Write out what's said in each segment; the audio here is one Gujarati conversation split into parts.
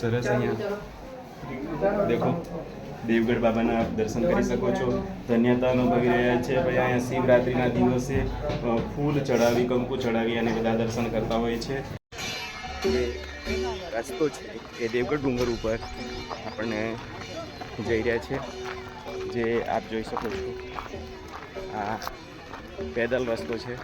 સરસ અહીંયા देखो देवगढ़ बाबाना आप दर्शन કરી શકો છો। ધન્યતા અનુભવી રહ્યા છે ભાઈ। અહીંયા શિવરાત્રિના દિવસે ફૂલ ચડાવી, કંકુ ચડાવી અને બધા દર્શન કરતા હોય છે। એ રસ્તો છે એ દેવગઢ ડુંગર ઉપર આપણને જઈ રહ્યા છે, જે આપ જોઈ શકો છો। આ પેદલ રસ્તો છે,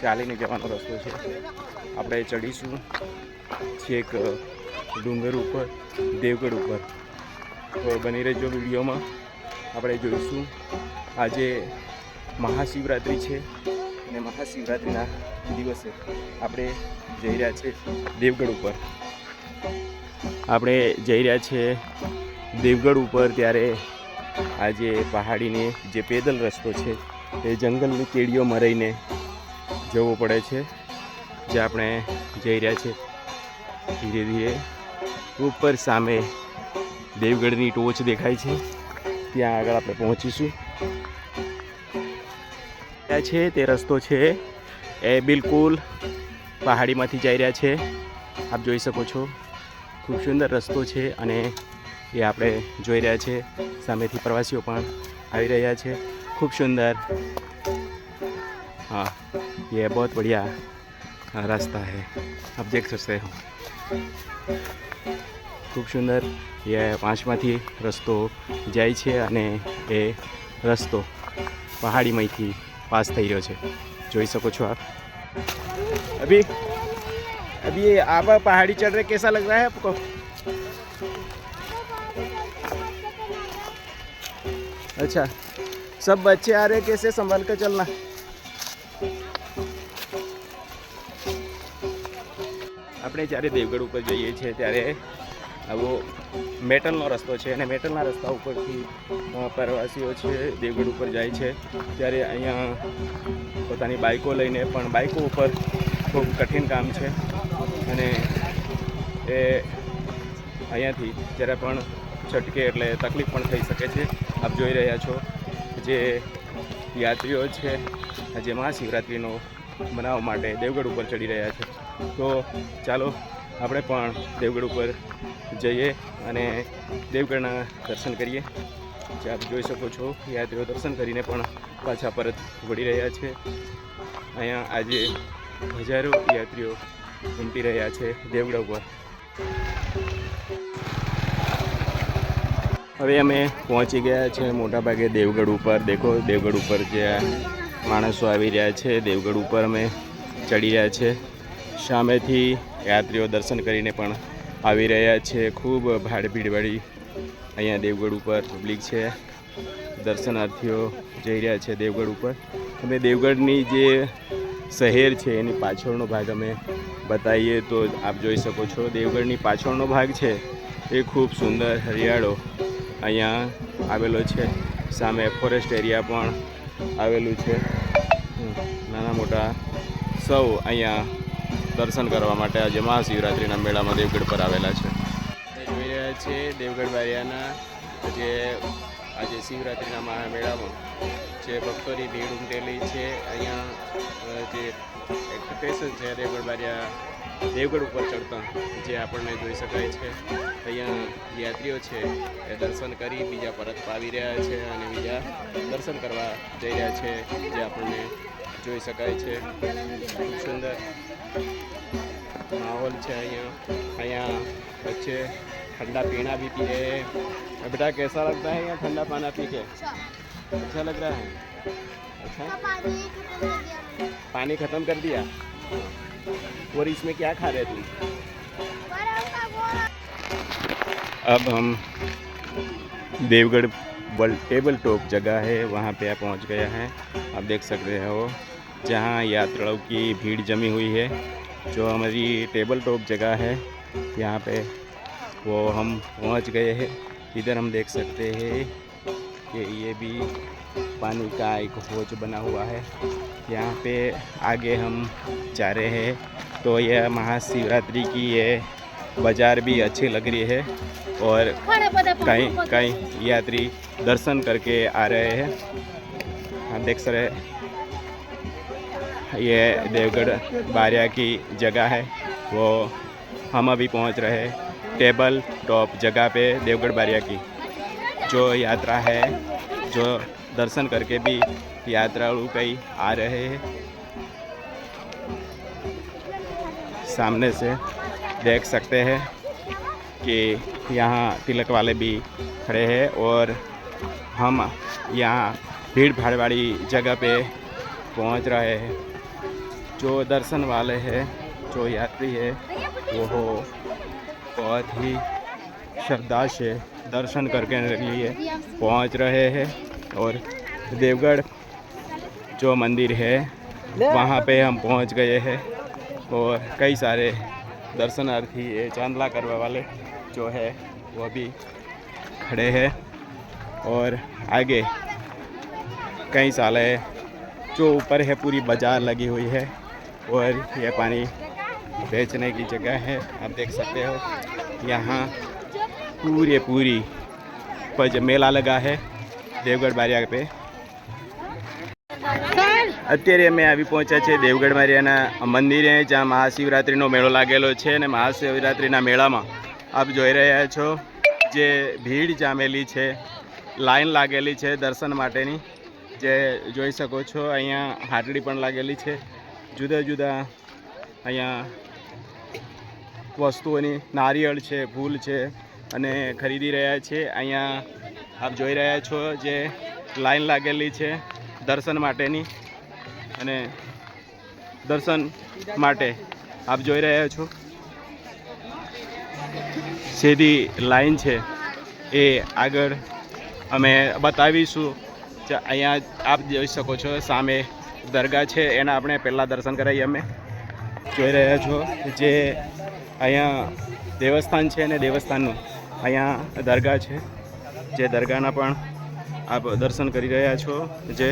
ચાલીને જવાનો રસ્તો છે। આપણે ચડીશું છેક ડુંગર ઉપર, દેવગઢ ઉપર। તો બની રહેજો વિડીયોમાં। આપણે જોઈશું આજે મહાશિવરાત્રિ છે અને મહાશિવરાત્રિના દિવસે આપણે જઈ રહ્યા છે દેવગઢ ઉપર। આપણે જઈ રહ્યા છે દેવગઢ ઉપર, ત્યારે આજે પહાડીને જે પેદલ રસ્તો છે એ જંગલની કેડીઓમાં રહીને જવું પડે છે, જે આપણે જઈ રહ્યા છે ધીરે ધીરે। ઉપર સામે દેવગઢની ટોચ દેખાય છે, ત્યાં આગળ આપણે પહોંચીશું। ત્યાં છે તે રસ્તો છે એ બિલકુલ પહાડીમાંથી જઈ રહ્યા છે, આપ જોઈ શકો છો। ખૂબ સુંદર રસ્તો છે અને એ આપણે જોઈ રહ્યા છે। સામેથી પ્રવાસીઓ પણ આવી રહ્યા છે। ખૂબ સુંદર, हाँ ये बहुत बढ़िया रास्ता है, आप देख सकते हो। खूब सुंदर ये પાંચમાંથી રસ્તો જાય છે અને એ રસ્તો પહાડીમાંથી પાસ થઈ રહ્યો છે, જોઈ શકો છો आप। अभी अभी आप पहाड़ी चढ़ रहे, कैसा लग रहा है आपको? अच्छा, सब बच्चे आ रहे, कैसे संभाल कर चलना? આપણે જ્યારે દેવગઢ ઉપર જઈએ છીએ ત્યારે આવો મેટલનો રસ્તો છે અને મેટલના રસ્તા ઉપરથી પ્રવાસીઓ છે દેવગઢ ઉપર જાય છે, ત્યારે અહીંયા પોતાની બાઇકો લઈને પણ બાઇકો ઉપર ખૂબ કઠિન કામ છે અને એ અહીંયાથી જ્યારે પણ છટકે એટલે તકલીફ પણ થઈ શકે છે। આપ જોઈ રહ્યા છો જે યાત્રીઓ છે આજે મહાશિવરાત્રિનો મનાવવા માટે દેવગઢ ઉપર ચડી રહ્યા છે। તો ચાલો આપણે પણ દેવગઢ ઉપર જઈએ અને દેવગઢના દર્શન કરીએ। જે આપ જોઈ શકો છો યાત્રીઓ દર્શન કરીને પણ પાછા પરત વળી રહ્યા છે। અહીંયા આજે હજારો યાત્રીઓ ઉમટી રહ્યા છે દેવગઢ ઉપર। હવે અમે પહોંચી ગયા છે મોટાભાગે દેવગઢ ઉપર। દેખો દેવગઢ ઉપર જે માણસો આવી રહ્યા છે, દેવગઢ ઉપર અમે ચડી રહ્યા છે। સામેથી યાત્રીઓ દર્શન કરીને પણ આવી રહ્યા છે। ખૂબ ભીડવાળી અહીંયા દેવગઢ ઉપર પબ્લિક છે, દર્શનાર્થીઓ જઈ રહ્યા છે દેવગઢ ઉપર। અમે દેવગઢની જે શહેર છે એની પાછળનો ભાગ અમે બતાવીએ તો આપ જોઈ શકો છો દેવગઢની પાછળનો ભાગ છે એ ખૂબ સુંદર હરિયાળો અહીંયા આવેલો છે। સામે ફોરેસ્ટ એરિયા પણ આવેલું છે। નાના મોટા સૌ અહીંયા દર્શન કરવા માટે આજે મહાશિવરાત્રિના મેળામાં દેવગઢ પર આવેલા છે। જોઈ રહ્યા છે દેવગઢ બારિયાના જે આજે શિવરાત્રિના મહામેળામાં જે ભક્તોની ભીડ ઉમટેલી છે। અહીંયા જે એક્સપ્રેશન છે દેવગઢ બારિયા દેવગઢ ઉપર ચડતા જે આપણને જોઈ શકાય છે। અહીંયા યાત્રીઓ છે એ દર્શન કરી બીજા પરત આવી રહ્યા છે અને બીજા દર્શન કરવા જઈ રહ્યા છે, જે આપણને જોઈ શકાય છે। ખૂબ સુંદર माहौल है। यहाँ बच्चे ठंडा पीना भी पी रहे हैं। बेटा कैसा लगता है यहाँ ठंडा पाना पी के? अच्छा लग रहा है? अच्छा, पानी खत्म कर दिया। और इसमें क्या खा रहे तुम? अब हम देवगढ़ टेबल टॉप जगह है वहाँ पे पहुँच गया है। आप देख सकते हो जहाँ यात्रियों की भीड़ जमी हुई है। जो हमारी टेबल टॉप जगह है यहाँ पे वो हम पहुँच गए हैं। इधर हम देख सकते हैं कि ये भी पानी का एक हौज बना हुआ है। यहाँ पे आगे हम जा रहे हैं तो यह महाशिवरात्रि की ये बाज़ार भी अच्छी लग रही है और कई कई यात्री दर्शन करके आ रहे हैं। आप देख सकते हैं ये देवगढ़ बारिया की जगह है, वो हम अभी पहुंच रहे हैं। टेबल टॉप जगह पे देवगढ़ बारिया की जो यात्रा है, जो दर्शन करके भी यात्रालु कई आ रहे हैं। सामने से देख सकते हैं कि यहाँ तिलक वाले भी खड़े हैं और हम यहाँ भीड़ भाड़ वाली जगह पे पहुँच रहे हैं। जो दर्शन वाले हैं, जो यात्री है, वो बहुत ही श्रद्धा से दर्शन करके लिए पहुँच रहे हैं। और देवगढ़ जो मंदिर है वहाँ पे हम पहुँच गए हैं और कई सारे दर्शनार्थी चांदला करवा वाले जो है वो भी खड़े हैं। और आगे कई साल है, जो ऊपर है पूरी बाज़ार लगी हुई है और यह पानी बेचने की जगह है। आप देख सकते हो यहाँ पूरी मेला लगा है देवगढ़ बारिया पे। અત્યારે અમે આવી પહોંચ્યા છે દેવગઢ બારિયાના મંદિરે, જ્યાં મહાશિવરાત્રિનો મેળો લાગેલો છે અને મહાશિવરાત્રિના મેળામાં આપ જોઈ રહ્યા છો જે ભીડ જામેલી છે, લાઈન લાગેલી છે દર્શન માટેની, જે જોઈ શકો છો। અહીંયા હાટડી પણ લાગેલી છે, જુદા જુદા અહીંયા વસ્તુઓની નારિયેળ છે, ફૂલ છે અને ખરીદી રહ્યા છે। અહીંયા આપ જોઈ રહ્યા છો જે લાઈન લાગેલી છે દર્શન માટેની, અને દર્શન માટે આપ જોઈ રહ્યા છો સીધી લાઈન છે એ આગળ અમે બતાવીશું। અહીંયા આપ જોઈ શકો છો સામે દરગાહ છે, એના આપણે પહેલાં દર્શન કરાવીએ। અમે જોઈ રહ્યા છો જે અહીંયા દેવસ્થાન છે અને દેવસ્થાનનું અહીંયા દરગાહ છે, જે દરગાહના પણ આપ દર્શન કરી રહ્યા છો। જે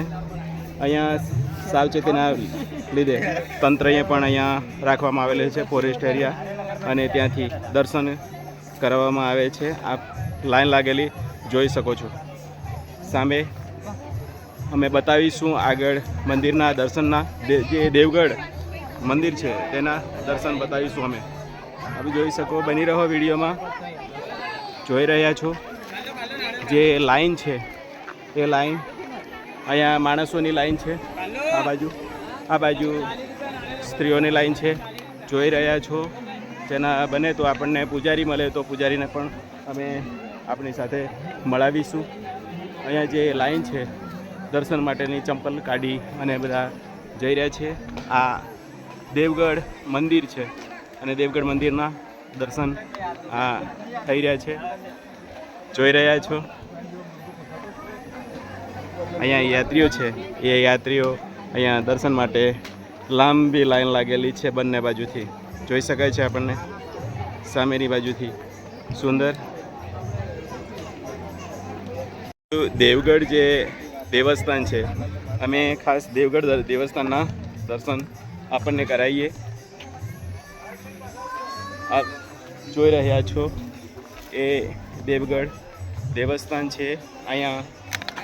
અહીંયા સાવચેતીના લીધે તંત્ર પણ અહીંયા રાખવામાં આવેલું છે, ફોરેસ્ટ એરિયા, અને ત્યાંથી દર્શન કરવામાં આવે છે। આપ લાઈન લાગેલી જોઈ શકો છો। સામે અમે બતાવીશું આગળ મંદિરના દર્શનના, જે દેવગઢ મંદિર છે તેના દર્શન બતાવીશું અમે। આપ જોઈ શકો, બની રહો વિડીયોમાં। જોઈ રહ્યા છો જે લાઈન છે એ લાઈન, અહીંયા માણસોની લાઈન છે, આ બાજુ સ્ત્રીઓની લાઈન છે, જોઈ રહ્યા છો। જેના બને તો આપણને પૂજારી મળે તો પૂજારીને પણ અમે આપણી સાથે મળાવીશું। અહીંયા જે લાઈન છે દર્શન માટેની, ચંપલ કાઢી અને બધા જઈ રહ્યા છે। આ દેવગઢ મંદિર છે અને દેવગઢ મંદિરના દર્શન આ થઈ રહ્યા છે, જોઈ રહ્યા છો। અહીંયા યાત્રીઓ છે એ યાત્રીઓ અહીંયા દર્શન માટે લાંબી લાઈન લાગેલી છે બંને બાજુથી, જોઈ શકાય છે આપણને સામેની બાજુથી સુંદર। દેવગઢ જે દેવસ્થાન છે, અમે ખાસ દેવગઢ દેવસ્થાનના દર્શન આપણને કરાવીએ। આપ જોઈ રહ્યા છો એ દેવગઢ દેવસ્થાન છે। અહીંયા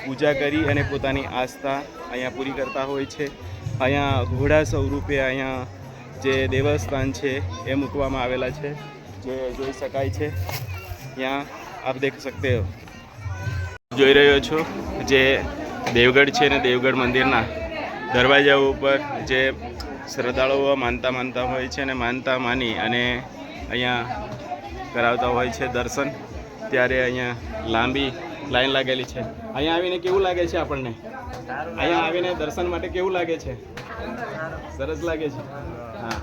પૂજા કરી અને પોતાની આસ્થા અહીંયા પૂરી કરતા હોય છે। અહીંયા ઘોડા સ્વરૂપે અહીંયા જે દેવસ્થાન છે એ મૂકવામાં આવેલા છે, જે જોઈ શકાય છે। ત્યાં આપ દેખ सकते हो, જોઈ રહ્યો છો જે દેવગઢ છે ને દેવગઢ મંદિરના દરવાજા ઉપર જે શ્રદ્ધાળુઓ માનતા હોય છે અને માનતા માની અને અહીંયા કરાવતા હોય છે દર્શન। ત્યારે અહીંયા લાંબી લાઈન લાગેલી છે। અહીંયા આવીને કેવું લાગે છે આપણને? અહીંયા આવીને દર્શન માટે કેવું લાગે છે? સરસ લાગે છે। હા,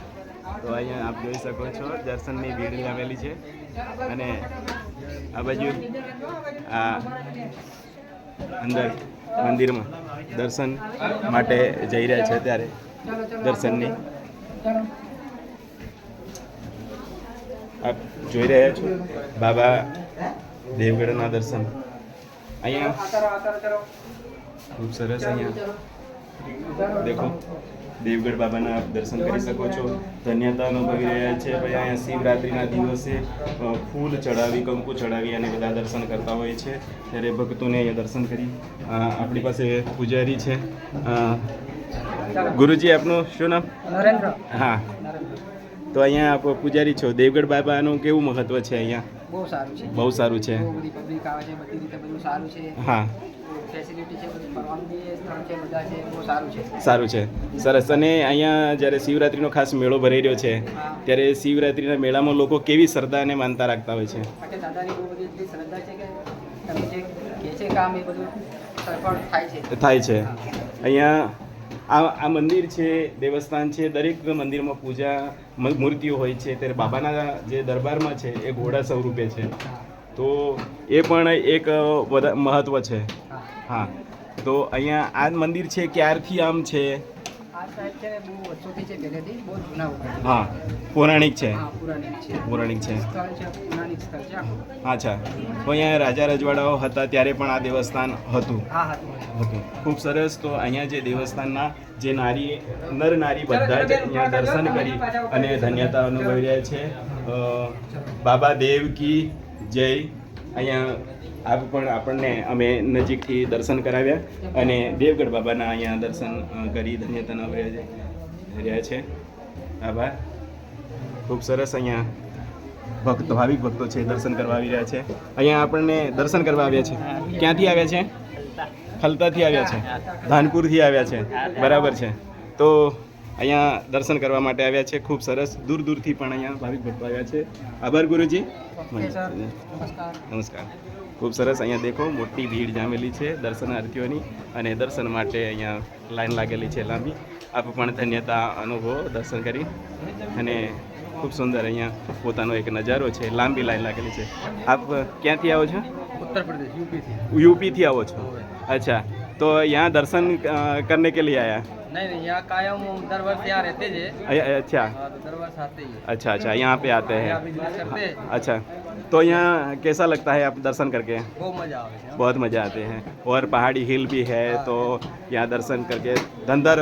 તો અહીંયા આપ જોઈ શકો છો દર્શનની ભીડ લાવેલી છે અને આ બાજુ આ અંદર મંદિરમાં દર્શન માટે જઈ રહ્યા છે, ત્યારે દર્શનની આપ જોઈ રહ્યા છો બાબા દેવગઢના દર્શન। અહીંયા ખૂબ સરસ, અહીંયા દેખો દેવગઢ બાબાના આપ દર્શન કરી શકો છો, ધન્યતા અનુભવી રહ્યા છે। ભાઈ અહીંયા શિવરાત્રિના દિવસે ફૂલ ચડાવી, કંકુ ચડાવી અને બધા દર્શન કરતા હોય છે, ત્યારે ભક્તોને અહીંયા દર્શન કરી। આપણી પાસે પૂજારી છે। ગુરુજી આપનું શું નામ? નરેન્દ્ર। હા, તો અહીંયા આપ પૂજારી છો, દેવગઢ બાબાનું કેવું મહત્વ છે અહીંયા? બહુ સારું છે, બહુ સારું છે. બહુ બધી પબ્લિક આવે છે, બધી રીતે બધું સારું છે. હા, ફેસિલિટી છે, બધી ફરવાનું બી સ્થળ છે, બધા છે, બહુ સારું છે. સારું છે, સરસ. અને અહીંયા જ્યારે શિવરાત્રિનો ખાસ મેળો ભરાઈ રહ્યો છે, ત્યારે શિવરાત્રિના મેળામાં લોકો કેવી શ્રદ્ધા અને માનતા રાખતા હોય છે? માટે દાદાની બહુ બધી એટલી શ્રદ્ધા છે કે તમે જે કહે છે કામ એ બધું સફળ થાય છે. થાય છે. અહીંયા આ મંદિર છે, દેવસ્થાન છે, દરેક મંદિરમાં પૂજા મૂર્તિઓ હોય છે, ત્યારે બાબાના જે દરબારમાં છે એ ઘોડા સ્વરૂપે છે, તો એ પણ એક મહત્વ છે. હા, તો અહીંયા આ મંદિર છે ક્યારથી આમ છે? આ સાહેબ છે ને બહુ વર્ષોથી છે, પહેલેથી બહુ જૂના વખત. હા, પૌરાણિક છે. હા, પુરાણિક છે. પૌરાણિક છે. સ્થળ છે, પુરાણિક સ્થળ છે આખું. અચ્છા, તો અહીંયા રાજા રજવાડાઓ હતા ત્યારે પણ આ દેવસ્થાન હતું? હા હતું. ખૂબ સરસ. તો અહીંયા જે દેવસ્થાનના જે નર નારી બધા જ અહીંયા દર્શન કરી અને ધન્યતા અનુભવી રહ્યા છે. બાબા દેવ કી જય. અહીંયા આપ પણ આપણને અમે નજીકથી દર્શન કરાવ્યા અને દેવગઢ બાબાના અહીંયા દર્શન કરી ધન્યતા અનુભવી રહ્યા છે. આભાર. ખૂબ સરસ. અહીંયા ભાવિક ભક્તો છે, દર્શન કરવા આવી રહ્યા છે. અહીંયા આપણને દર્શન કરવા આવ્યા છે. ક્યાંથી આવ્યા છે? ખલતાથી આવ્યા છે, ધાનપુરથી આવ્યા છે. બરાબર છે. તો અહીંયા દર્શન કરવા માટે આવ્યા છે. ખૂબ સરસ. દૂર દૂરથી પણ અહીંયા ભાવિક ભક્તો આવ્યા છે. આભાર ગુરુજી. નમસ્કાર. ખૂબ સરસ. અહીંયા દેખો મોટી ભીડ જામેલી છે દર્શનાર્થીઓની, અને દર્શન માટે અહીંયા લાઈન લાગેલી છે લાંબી. આપ પણ ધન્યતા અનુભવો દર્શન કરી, અને ખૂબ સુંદર અહીંયા પોતાનો એક નજારો છે. લાંબી લાઈન લાગેલી છે. આપ ક્યાંથી આવો છો? उत्तर प्रदेश, यूपी थी. यूपी आવો છો? अच्छा, तो यहाँ दर्शन करने के लिए आया? नहीं, यहाँ कायम दर वर्ष यहाँ रहते थे. अच्छा. हाँ, तो दर वर्ष आते ही. अच्छा, यहाँ पे आते हैं. यहाँ बिजनेस करते हैं. अच्छा, तो यहाँ कैसा लगता है आप दर्शन करके? बहुत मजा आवे છે. बहुत मज़ा आते हैं. और पहाड़ी हिल भी है, तो यहाँ दर्शन करके धंधा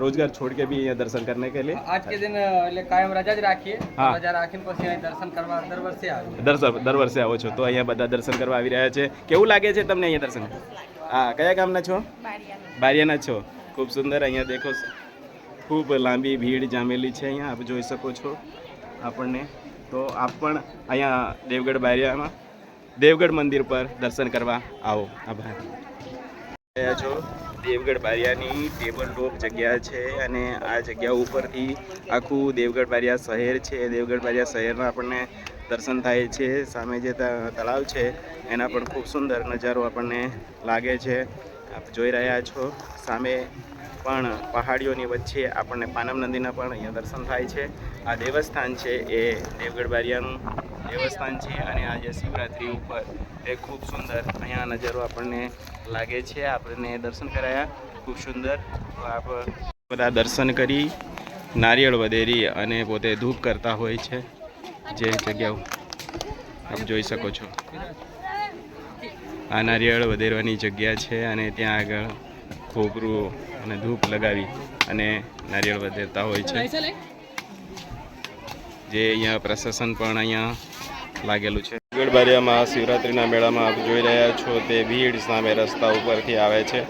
रोजगार छोड़ के भी यहाँ दर्शन करने के लिए આજ કે દિન એટલે કાયમ રજા જ રાખીએ. હા. રજા રાખીને પછી અહીં દર્શન કરવા દર વર્ષે આવીએ. દર વર્ષે આવો છો, તો અહીંયા બધા દર્શન કરવા આવી રહ્યા છે. કેવું લાગે છે તમને અહીંયા દર્શન? હા, કયા ગામના છો? બારિયાના છો. ખૂબ સુંદર. અહીંયા દેખો ખૂબ લાંબી ભીડ જામેલી છે. અહીંયા આપ જોઈ શકો છો આપણને. તો આપ પણ અહીંયા દેવગઢ બારિયામાં દેવગઢ મંદિર પર દર્શન કરવા આવો. આભાર. રહ્યા છો દેવગઢ બારિયાની ટેબલ ટોપ જગ્યા છે, અને આ જગ્યા ઉપરથી આખું દેવગઢ બારિયા શહેર છે. દેવગઢ બારિયા શહેરના આપણને દર્શન થાય છે. સામે જે તળાવ છે એના પણ ખૂબ સુંદર નજારો આપણને લાગે છે. આપ જોઈ રહ્યા છો સામે પણ પહાડીઓની વચ્ચે આપણને પાનમ નદીના પણ અહીંયા દર્શન થાય છે. આ દેવસ્થાન છે એ દેવગઢ બારિયાનું દેવસ્થાન છે, અને આજે શિવરાત્રિ ઉપર એ ખૂબ સુંદર અહીંયા નજારો આપણને લાગે છે. આપણને દર્શન કરાયા ખૂબ સુંદર. તો આપ બધા દર્શન કરી નારિયેળ વધેરી અને પોતે ધૂપ કરતા હોય છે. જે જગ્યાઓ આપ જોઈ શકો છો, આ નારિયેળ વધેરવાની જગ્યા છે, અને ત્યાં આગળ ખોબરું અને ધૂપ લગાવી અને નારિયેળ વધેરતા હોય છે. જે અહીંયા પ્રશાસન પણ અહીંયા લાગેલું છે. દેવગઢ બારિયામાં શિવરાત્રિના મેળામાં આપ જોઈ રહ્યા છો તે ભીડ સામે રસ્તા ઉપરથી આવે છે.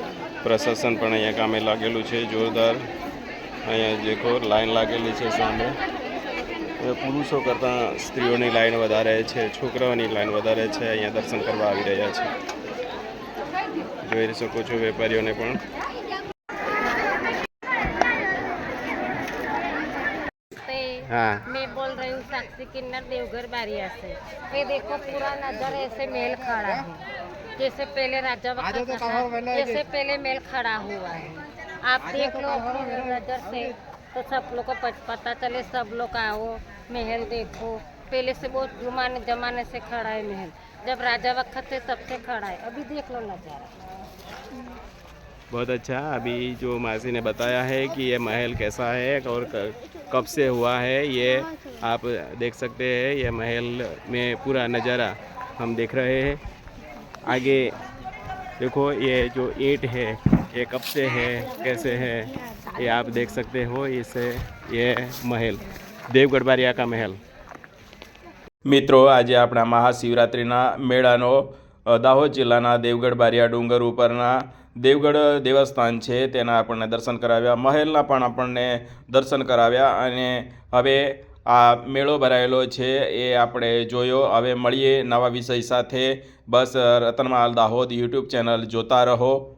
પ્રશાસન પણ અહીંયા કામે લાગેલું છે જોરદાર. અહીંયા દેખો લાઈન લાગેલી છે સામે. પુરુષો કરતાં સ્ત્રીઓની લાઈન વધારે છે, છોકરાઓની લાઈન વધારે છે. અહીંયા દર્શન કરવા આવી રહ્યા છે. જોઈ શકો છો વેપારીઓને પણ. हाँ, मैं बोल रही हूँ साक्षी किन्नर देवघर बारिया से. ये देखो पूरा नजर ऐसे मेल खड़ा है, जैसे पहले राजा वक्त था, जैसे पहले मेल खड़ा हुआ है. आप देख लो अपनी नजर से, तो सब लोग को पता चले. सब लोग आओ, महल देखो. पहले से बहुत जमाने से खड़ा है महल. जब राजा वक्त थे तब से खड़ा है. अभी देख लो नजारा. बहुत अच्छा. अभी जो मासी ने बताया है कि ये महल कैसा है और कब से हुआ है, ये आप देख सकते हैं. ये महल में पूरा नज़ारा हम देख रहे हैं. आगे देखो ये जो ईंट है ये कब से है, कैसे है, ये आप देख सकते हो. इसे ये महल देवगढ़ बारिया का महल. મિત્રો, આજે આપણા મહાશિવરાત્રિના મેળાનો દાહોદ જિલ્લાના દેવગઢ બારિયા ડુંગર ઉપરના દેવગઢ દેવસ્થાન છે તેના આપણને દર્શન કરાવ્યા. મહેલના પણ આપણને દર્શન કરાવ્યા. અને હવે આ મેળો ભરાયેલો છે એ આપણે જોયો. હવે મળીએ નવા વિષય સાથે. બસ રતનમાલ દાહોદ યુટ્યુબ ચેનલ જોતા રહો.